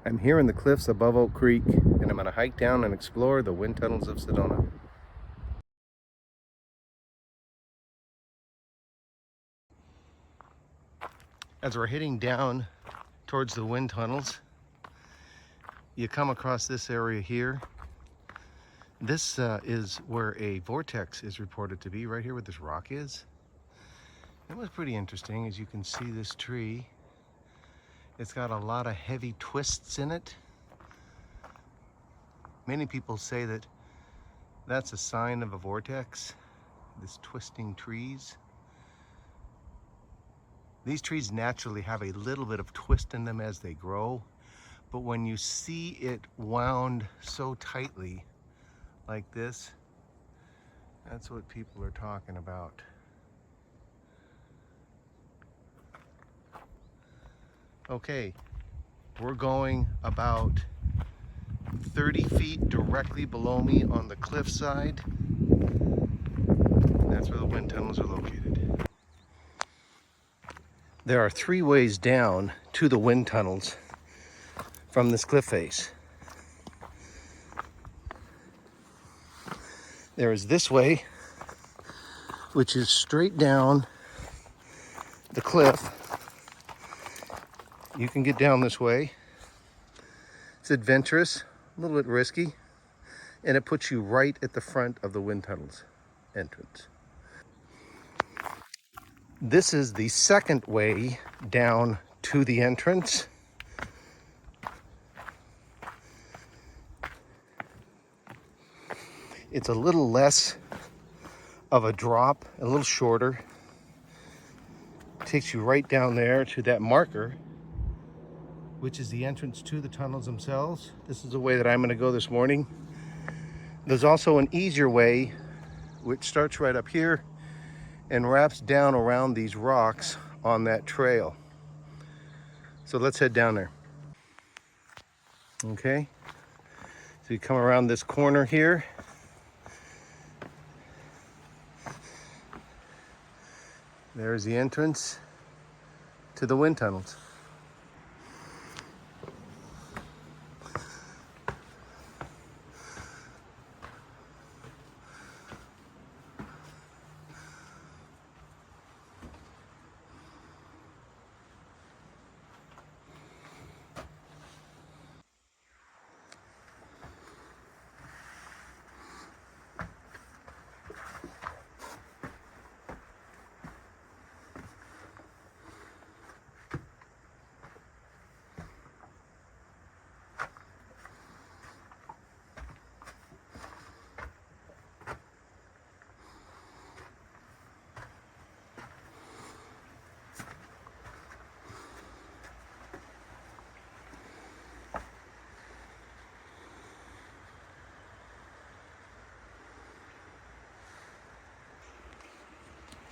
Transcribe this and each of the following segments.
I'm here in the cliffs above Oak Creek, and I'm going to hike down and explore the wind tunnels of Sedona. As we're heading down towards the wind tunnels, you come across this area here. This is where a vortex is reported to be, right here where this rock is. It was pretty interesting. As you can see, this tree, it's got a lot of heavy twists in it. Many people say that that's a sign of a vortex, this twisting trees. These trees naturally have a little bit of twist in them as they grow, but when you see it wound so tightly like this, that's what people are talking about. Okay, we're going about 30 feet directly below me on the cliffside. That's where the wind tunnels are located. There are 3 ways down to the wind tunnels from this cliff face. There is this way, which is straight down the cliff. You can get down this way. It's adventurous, a little bit risky, and it puts you right at the front of the wind tunnels entrance. This is the second way down to the entrance. It's a little less of a drop, a little shorter. It takes you right down there to that marker, which is the entrance to the tunnels themselves. This is the way that I'm going to go this morning. There's also an easier way, which starts right up here and wraps down around these rocks on that trail. So let's head down there. Okay, so you come around this corner here. There's the entrance to the wind tunnels.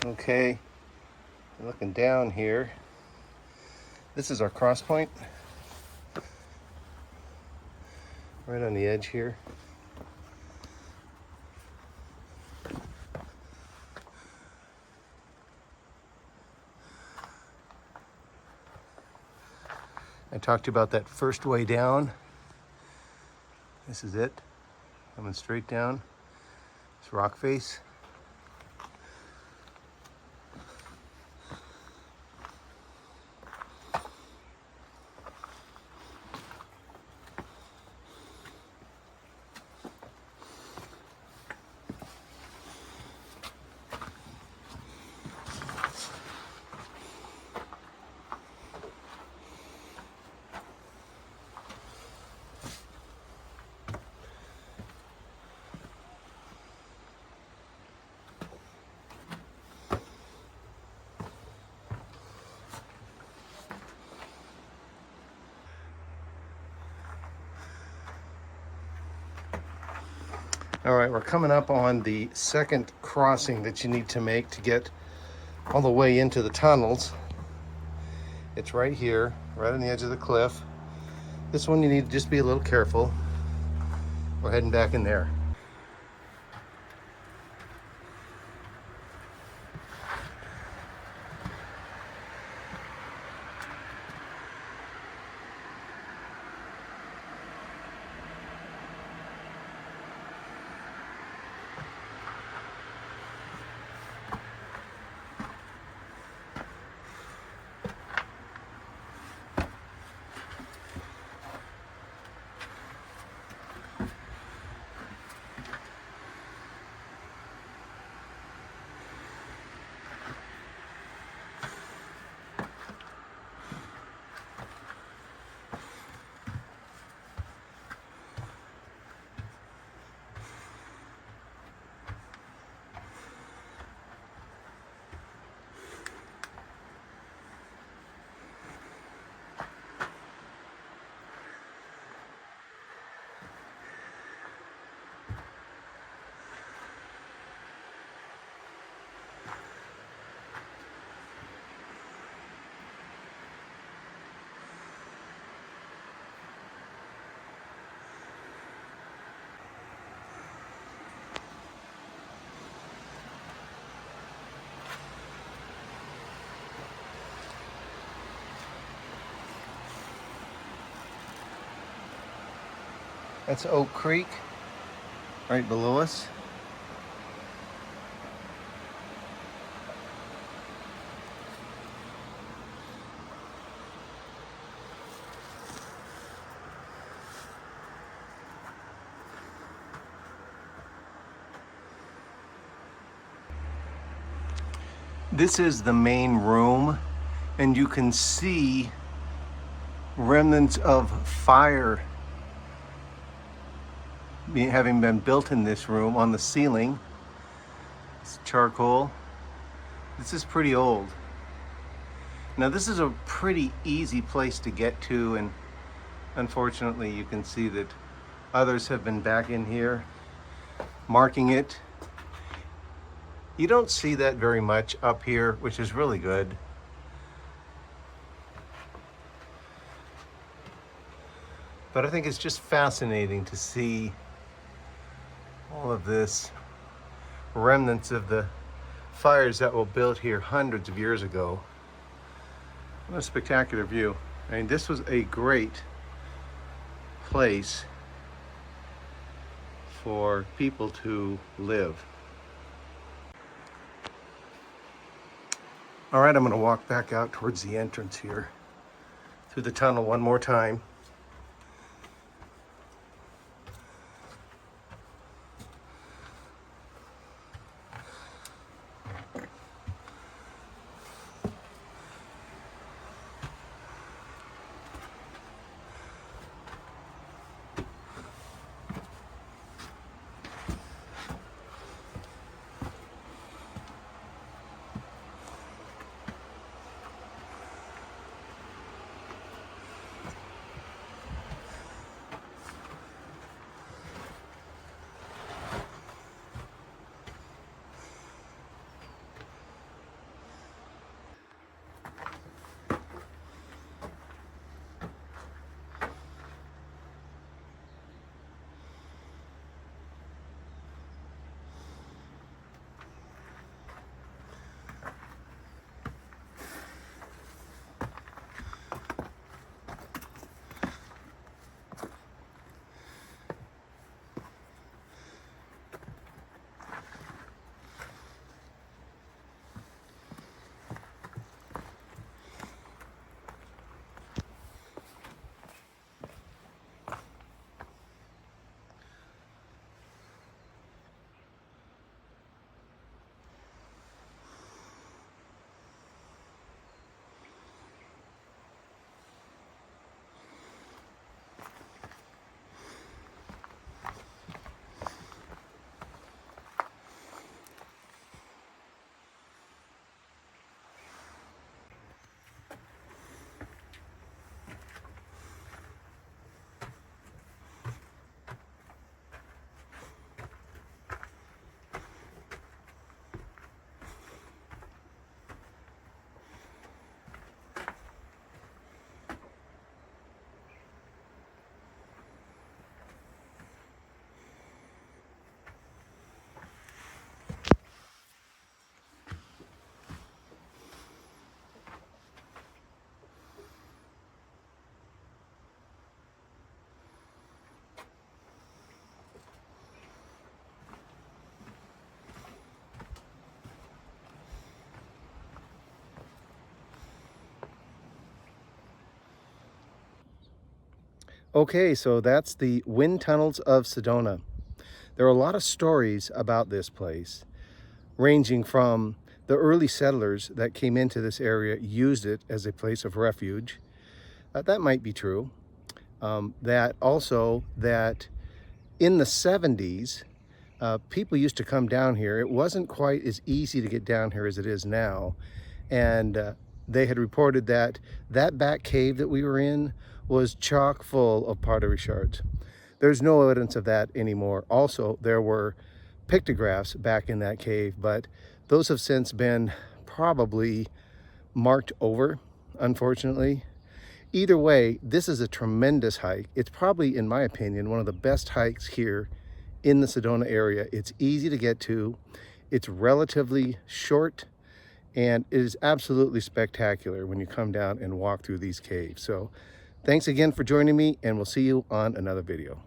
Okay, looking down here, this is our cross point, right on the edge here. I talked to you about that first way down. This is it, coming straight down, this rock face. All right, we're coming up on the second crossing that you need to make to get all the way into the tunnels. It's right here, right on the edge of the cliff. This one you need to just be a little careful. We're heading back in there. That's Oak Creek right below us. This is the main room, and you can see remnants of fire having been built in this room on the ceiling. It's charcoal. This is pretty old. Now this is a pretty easy place to get to, and unfortunately you can see that others have been back in here marking it. You don't see that very much up here, which is really good. But I think it's just fascinating to see all of this remnants of the fires that were built here hundreds of years ago. What a spectacular view. I mean, this was a great place for people to live. All right, I'm gonna walk back out towards the entrance here through the tunnel one more time. Okay, so that's the wind tunnels of Sedona. There are a lot of stories about this place, ranging from the early settlers that came into this area used it as a place of refuge. That might be true. That in the 70s, people used to come down here. It wasn't quite as easy to get down here as it is now. And they had reported that that back cave that we were in was chock full of pottery shards. There's no evidence of that anymore. Also, there were pictographs back in that cave, but those have since been probably marked over, unfortunately. Either way, this is a tremendous hike. It's probably, in my opinion, one of the best hikes here in the Sedona area. It's easy to get to, it's relatively short, and it is absolutely spectacular when you come down and walk through these caves. So thanks again for joining me, and we'll see you on another video.